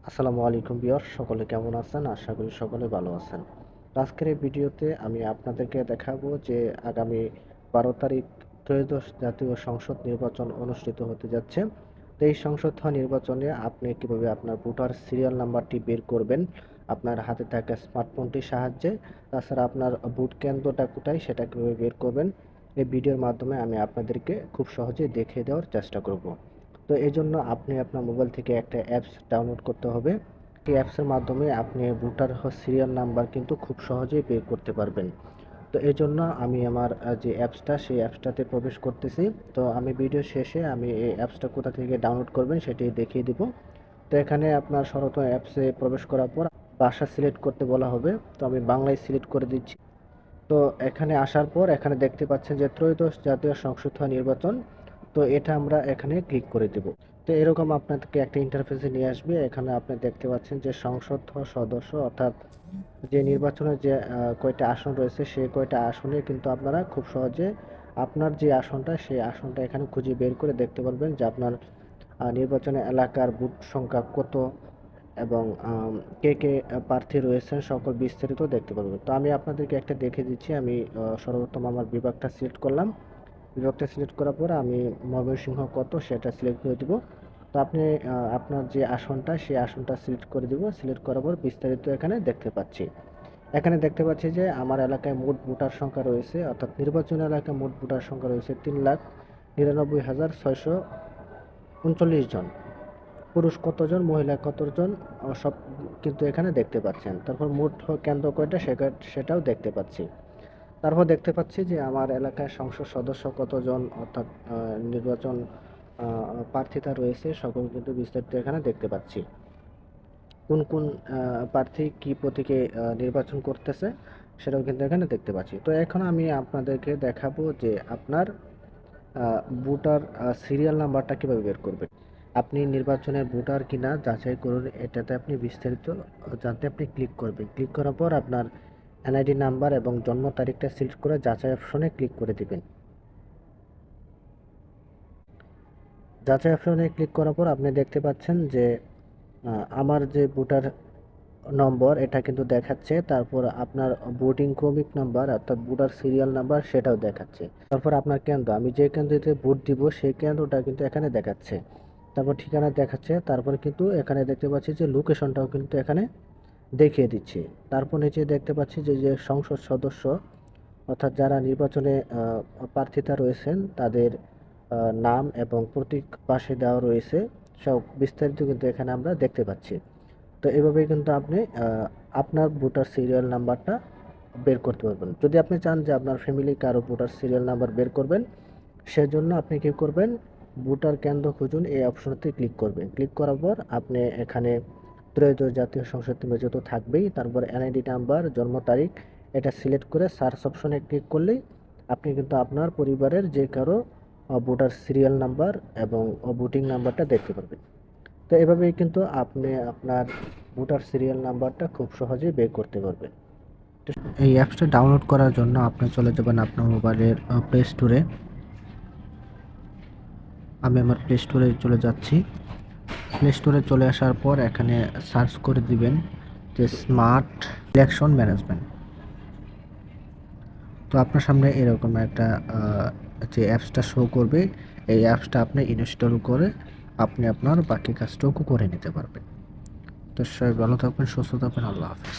আসসালামু আলাইকুম ভিউয়ার্স, সকলে কেমন আছেন? আশা করি সকলে ভালো আছেন। তো আজকের এই ভিডিওতে আমি আপনাদেরকে দেখাবো যে আগামী 12 তারিখ ত্রয়োদশ জাতীয় সংসদ নির্বাচন অনুষ্ঠিত হতে যাচ্ছে। তো এই সংসদ নির্বাচনে আপনি কিভাবে আপনার ভোটার সিরিয়াল নাম্বারটি বের করবেন আপনার হাতে থাকা স্মার্টফোনটির সাহায্যে। তাছাড়া আপনার ভোট কেন্দ্রটা কোথায় সেটা কিভাবে বের করবেন, এই ভিডিওর মাধ্যমে আমি আপনাদেরকে খুব সহজে দেখিয়ে দেওয়ার চেষ্টা করব। তো এই জন্য আপনি আপনার মোবাইল থেকে একটা অ্যাপস ডাউনলোড করতে হবে। এই অ্যাপসের মাধ্যমে আপনি ভোটার সিরিয়াল নাম্বার কিন্তু খুব সহজেই বের করতে পারবেন। তো এই জন্য আমি আমার যে অ্যাপসটা সেই অ্যাপসটাতে প্রবেশ করতেছি। তো আমি ভিডিও শেষে আমি এই অ্যাপসটা কোথা থেকে ডাউনলোড করবেন সেটি দেখিয়ে দিব। তো এখানে আপনার সর্বপ্রথম অ্যাপসে প্রবেশ করার পর ভাষা সিলেক্ট করতে বলা হবে। তো আমি বাংলায় সিলেক্ট করে দিচ্ছি। তো এখানে আসার পর এখানে দেখতে পাচ্ছেন যে ত্রয়োদশ জাতীয় সংসদ নির্বাচন। তো এটা আমরা এখানে ক্লিক করে দেব। তো এরকম আপনাদেরকে একটা ইন্টারফেসে নিয়ে আসবে। এখানে আপনি দেখতে পাচ্ছেন যে সংসদ সদস্য অর্থাৎ যে নির্বাচনের যে কয়টা আসন রয়েছে সেই কয়টা আসনে কিন্তু আপনারা খুব সহজে আপনার যে আসনটা সেই আসনটা এখানে খুঁজে বের করে দেখতে পারবেন যে আপনার নির্বাচনী এলাকার বুথ সংখ্যা কত এবং কে কে প্রার্থী রয়েছেন সকল বিস্তারিত দেখতে পারবেন। তো আমি আপনাদেরকে একটা দেখে দিচ্ছি। আমি সর্বপ্রথম আমার বিভাগটা সিলেক্ট করলাম। বিভাগটা সিলেক্ট করার পর আমি ময়মনসিংহ কত সেটা সিলেক্ট করে দিব। তো আপনি আপনার যে আসনটা সেই আসনটা সিলেক্ট করে দিব। সিলেক্ট করার পর বিস্তারিত এখানে দেখতে পাচ্ছি। এখানে দেখতে পাচ্ছি যে আমার এলাকায় মোট ভোটার সংখ্যা রয়েছে, অর্থাৎ নির্বাচনী এলাকায় মোট ভোটার সংখ্যা রয়েছে ৩,৯৯,৬৩৯ জন। পুরুষ কতজন, মহিলা কতজন, সব কিন্তু এখানে দেখতে পাচ্ছেন। তারপর মোট কেন্দ্র কয়টা সেটাও দেখতে পাচ্ছি। তারপর দেখতে পাচ্ছি যে আমার এলাকায় সংসদ সদস্য কতজন, অর্থাৎ নির্বাচন প্রার্থিতা রয়েছে সকল কিন্তু বিস্তারিত এখানে দেখতে পাচ্ছি। কোন কোন প্রার্থী কি প্রতীকে নির্বাচন করতেছে সেটাও কিন্তু এখানে দেখতে পাচ্ছি। তো এখন আমি আপনাদেরকে দেখাবো যে আপনার ভোটার সিরিয়াল নাম্বারটা কিভাবে বের করবেন। আপনি নির্বাচনের ভোটার কিনা যাচাই করুন, এটাতে আপনি বিস্তারিত জানতে আপনি ক্লিক করবেন। ক্লিক করার পর আপনার এনআইডি নাম্বার এবং জন্ম তারিখটা সিলেক্ট করে যাচাই অপশনে ক্লিক করে দিবেন। যাচাই অপশনে ক্লিক করার পর আপনি দেখতে পাচ্ছেন যে আমার যে ভোটার নম্বর এটা কিন্তু দেখাচ্ছে। তারপর আপনার ভোটিং ক্রমিক নাম্বার অর্থাৎ ভোটার সিরিয়াল নাম্বার সেটাও দেখাচ্ছে। তারপর আপনার কেন্দ্র, আমি যে কেন্দ্রতে ভোট দিব সেই কেন্দ্রটা কিন্তু এখানে দেখাচ্ছে। তারপর ঠিকানা দেখাচ্ছে। তারপর কিন্তু এখানে দেখতে পাচ্ছি যে লোকেশনটাও কিন্তু এখানে দেখিয়ে দিচ্ছে। তারপর নিচে দেখতে পাচ্ছি যে যে সংসদ সদস্য অর্থাৎ যারা নির্বাচনে প্রার্থিতা রয়েছেন তাদের নাম এবং প্রতীক পাশে দেওয়া রয়েছে। সব বিস্তারিত কিন্তু এখানে আমরা দেখতে পাচ্ছি। তো এভাবেই কিন্তু আপনি আপনার ভোটার সিরিয়াল নাম্বারটা বের করতে পারবেন। যদি আপনি চান যে আপনার ফ্যামিলি কারো ভোটার সিরিয়াল নাম্বার বের করবেন, সেজন্য আপনি কি করবেন, ভোটার কেন্দ্র খুঁজুন এই অপশনতে ক্লিক করবেন। ক্লিক করার পর আপনি এখানে ত্রয়োদশ জাতীয় সংসদ নির্বাচিত থাকবেই। তারপর এনআইডি নাম্বার, জন্ম তারিখ এটা সিলেক্ট করে সার্চ অপশনে ক্লিক করলেই আপনি কিন্তু আপনার পরিবারের যে কারো ভোটার সিরিয়াল নাম্বার এবং ভোটিং নাম্বারটা দেখতে পারবেন। তো এভাবেই কিন্তু আপনি আপনার ভোটার সিরিয়াল নাম্বারটা খুব সহজেই বের করতে পারবেন। এই অ্যাপসটা ডাউনলোড করার জন্য আপনি চলে যাবেন আপনার মোবাইলের প্লে স্টোরে। আমি আমার প্লে স্টোরে চলে যাচ্ছি। প্লে স্টোরে চলে আসার পর এখানে সার্চ করে দিবেন যে স্মার্ট ইলেকশন ম্যানেজমেন্ট। তো আপনার সামনে এরকম একটা যে অ্যাপসটা শো করবে, এই অ্যাপসটা আপনি ইনস্টল করে আপনি আপনার বাকি কাজটুকু করে নিতে পারবেন। তো সবাই ভালো থাকবেন, সুস্থ থাকবেন। আল্লাহ হাফেজ।